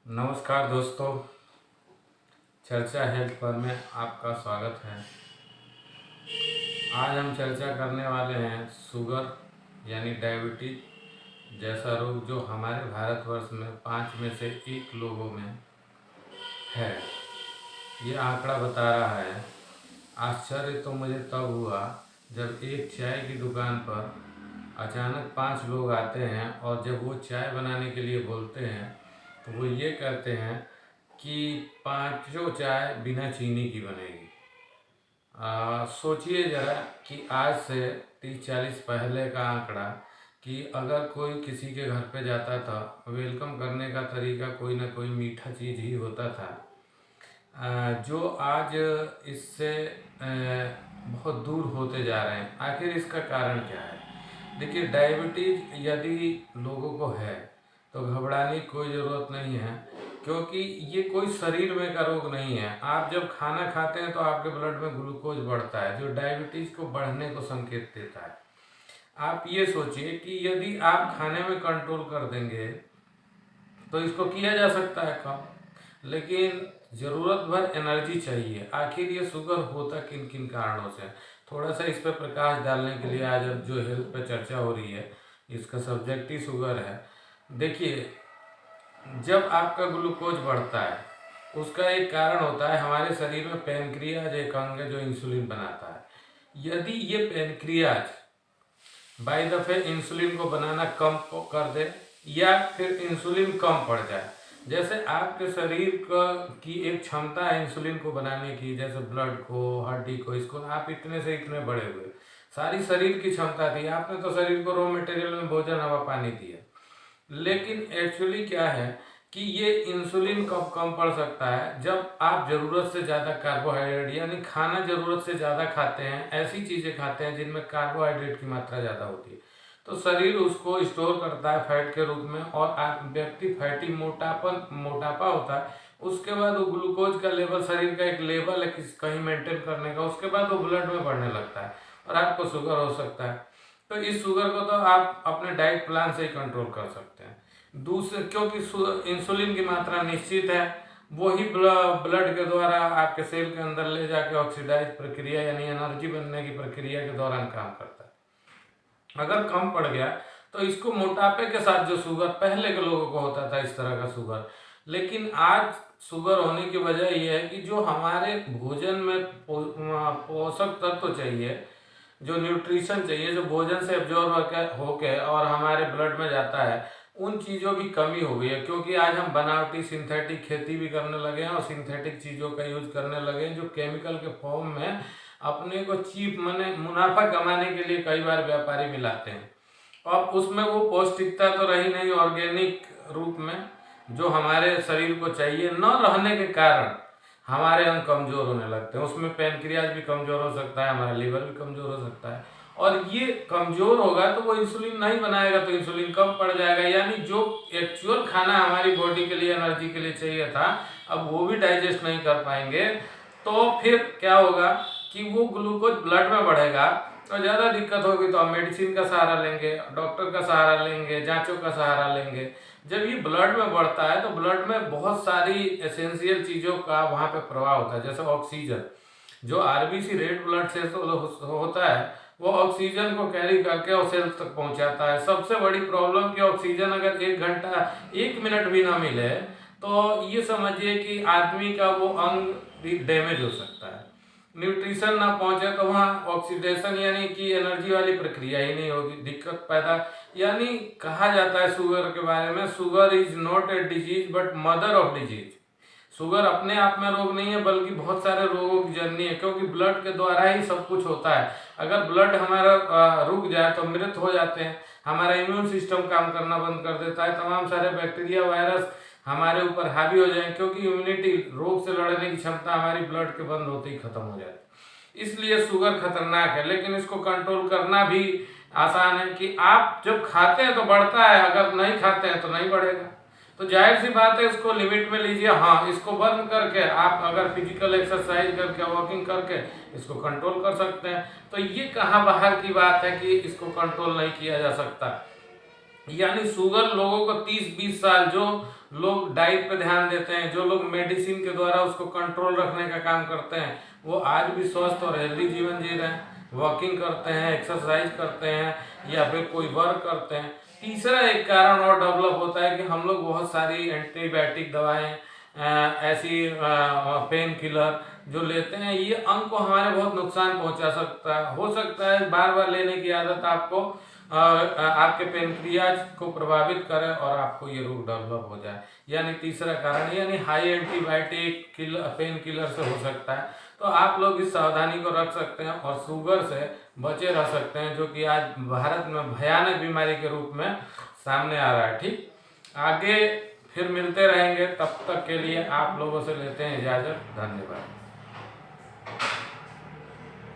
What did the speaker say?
नमस्कार दोस्तों, चर्चा हेल्थ पर में आपका स्वागत है। आज हम चर्चा करने वाले हैं शुगर यानी डायबिटीज जैसा रोग जो हमारे भारतवर्ष में 5 में से 1 लोगों में है। ये आंकड़ा बता रहा है। आश्चर्य तो मुझे तब हुआ जब एक चाय की दुकान पर अचानक 5 लोग आते हैं और जब वो चाय बनाने के लिए बोलते हैं तो वो ये कहते हैं कि 5 चाय बिना चीनी की बनेगी। सोचिए ज़रा कि आज से 30-40 पहले का आंकड़ा कि अगर कोई किसी के घर पे जाता था, वेलकम करने का तरीका कोई ना कोई मीठा चीज़ ही होता था, जो आज इससे बहुत दूर होते जा रहे हैं। आखिर इसका कारण क्या है? देखिए, डायबिटीज़ यदि लोगों को है तो घबराने की कोई ज़रूरत नहीं है, क्योंकि ये कोई शरीर में का रोग नहीं है। आप जब खाना खाते हैं तो आपके ब्लड में ग्लूकोज बढ़ता है, जो डायबिटीज़ को बढ़ने को संकेत देता है। आप ये सोचिए कि यदि आप खाने में कंट्रोल कर देंगे तो इसको किया जा सकता है कम, लेकिन ज़रूरत भर एनर्जी चाहिए। आखिर ये शुगर होता किन किन कारणों से? थोड़ा सा इस पर प्रकाश डालने के लिए आज जो हेल्थ पर चर्चा हो रही है, इसका सब्जेक्ट ही शुगर है। देखिए, जब आपका ग्लूकोज बढ़ता है उसका एक कारण होता है हमारे शरीर में पैनक्रियाज एक अंग है जो इंसुलिन बनाता है। यदि ये पैनक्रियाज बाई दफे इंसुलिन को बनाना कम कर दे या फिर इंसुलिन कम पड़ जाए, जैसे आपके शरीर की एक क्षमता है इंसुलिन को बनाने की, जैसे ब्लड को, हड्डी को, इसको आप इतने से इतने बड़े हुए, सारी शरीर की क्षमता थी। आपने तो शरीर को रॉ मटेरियल में भोजन, हवा, पानी दिया, लेकिन एक्चुअली क्या है कि ये इंसुलिन कब कम पड़ सकता है? जब आप ज़रूरत से ज़्यादा कार्बोहाइड्रेट यानी खाना ज़रूरत से ज़्यादा खाते हैं, ऐसी चीज़ें खाते हैं जिनमें कार्बोहाइड्रेट की मात्रा ज़्यादा होती है, तो शरीर उसको स्टोर करता है फैट के रूप में और व्यक्ति फैटी मोटापा होता है। उसके बाद वो ग्लूकोज का लेवल, शरीर का एक लेवल है कहीं मेंटेन करने का, उसके बाद वो ब्लड में बढ़ने लगता है और आपको शुगर हो सकता है। तो इस शुगर को तो आप अपने डाइट प्लान से ही कंट्रोल कर सकते हैं। दूसरे, क्योंकि इंसुलिन की मात्रा निश्चित है, वही ब्लड के द्वारा आपके सेल के अंदर ले जाके ऑक्सीडाइज प्रक्रिया यानी एनर्जी बनने की प्रक्रिया के दौरान काम करता है। अगर कम पड़ गया तो इसको मोटापे के साथ जो शुगर पहले के लोगों को होता था, इस तरह का शुगर, लेकिन आज शुगर होने की वजह यह है कि जो हमारे भोजन में पोषक तत्व चाहिए, जो न्यूट्रिशन चाहिए, जो भोजन से एब्जॉर्ब होके और हमारे ब्लड में जाता है, उन चीज़ों की कमी हो गई है। क्योंकि आज हम बनावटी सिंथेटिक खेती भी करने लगे हैं और सिंथेटिक चीज़ों का यूज करने लगे हैं, जो केमिकल के फॉर्म में अपने को चीप माने मुनाफा कमाने के लिए कई बार व्यापारी मिलाते हैं। और उसमें वो पौष्टिकता तो रही नहीं ऑर्गेनिक रूप में, जो हमारे शरीर को चाहिए, न रहने के कारण हमारे अंग कमज़ोर होने लगते हैं। उसमें पैनक्रियाज भी कमज़ोर हो सकता है, हमारा लीवर भी कमज़ोर हो सकता है, और ये कमज़ोर होगा तो वो इंसुलिन नहीं बनाएगा तो इंसुलिन कम पड़ जाएगा। यानी जो एक्चुअल खाना हमारी बॉडी के लिए, एनर्जी के लिए चाहिए था, अब वो भी डाइजेस्ट नहीं कर पाएंगे, तो फिर क्या होगा कि वो ग्लूकोज ब्लड में बढ़ेगा और ज़्यादा दिक्कत होगी तो हम मेडिसिन का सहारा लेंगे, डॉक्टर का सहारा लेंगे, जांचों का सहारा लेंगे। जब ये ब्लड में बढ़ता है तो ब्लड में बहुत सारी एसेंशियल चीज़ों का वहाँ पे प्रवाह होता है, जैसे ऑक्सीजन, जो आरबीसी रेड ब्लड सेल्स होता है, वो ऑक्सीजन को कैरी करके और सेल्स तक पहुँचाता है। सबसे बड़ी प्रॉब्लम कि ऑक्सीजन अगर 1 घंटा 1 मिनट भी ना मिले तो ये समझिए कि आदमी का वो अंग भी डैमेज हो सकता है। न्यूट्रिशन ना पहुंचे तो वहाँ ऑक्सीडेशन यानी कि एनर्जी वाली प्रक्रिया ही नहीं होगी, दिक्कत पैदा। यानी कहा जाता है शुगर के बारे में, sugar is not a disease but mother of disease. Sugar अपने आप में रोग नहीं है, बल्कि बहुत सारे रोगों की जननी है, क्योंकि ब्लड के द्वारा ही सब कुछ होता है। अगर ब्लड हमारा रुक जाए तो मृत हो जाते हैं, हमारा इम्यून सिस्टम काम करना बंद कर देता है, तमाम सारे बैक्टीरिया, वायरस हमारे ऊपर हावी हो जाए, क्योंकि इम्यूनिटी, रोग से लड़ने की क्षमता हमारी ब्लड के बंद होते ही खत्म हो जाती है। इसलिए शुगर खतरनाक है, लेकिन इसको कंट्रोल करना भी आसान है कि आप जब खाते हैं तो बढ़ता है, अगर नहीं खाते हैं तो नहीं बढ़ेगा। तो जाहिर सी बात है, इसको लिमिट में लीजिए। हाँ, इसको बंद करके आप अगर फिजिकल एक्सरसाइज करके, वॉकिंग करके इसको कंट्रोल कर सकते हैं। तो ये कहाँ बाहर की बात है कि इसको कंट्रोल नहीं किया जा सकता। यानी शुगर लोगों को 30-20 साल, जो लोग डाइट पे ध्यान देते हैं, जो लोग मेडिसिन के द्वारा उसको कंट्रोल रखने का काम करते हैं, वो आज भी स्वस्थ और हेल्दी जीवन जी रहे हैं, वॉकिंग करते हैं, एक्सरसाइज करते हैं या फिर कोई वर्क करते हैं। तीसरा एक कारण और डेवलप होता है कि हम लोग बहुत सारी एंटीबायोटिक दवाएं, ऐसी पेन किलर जो लेते हैं, ये अंग को हमारे बहुत नुकसान पहुंचा सकता है। हो सकता है बार बार लेने की आदत आपको आपके पेनक्रियाज को प्रभावित करे और आपको ये रोग डेवलप हो जाए। यानी तीसरा कारण यानी हाई एंटीबायोटिक पेन किलर से हो सकता है। तो आप लोग इस सावधानी को रख सकते हैं और शुगर से बचे रह सकते हैं, जो कि आज भारत में भयानक बीमारी के रूप में सामने आ रहा है। ठीक, आगे फिर मिलते रहेंगे, तब तक के लिए आप लोगों से लेते हैं इजाज़त। धन्यवाद।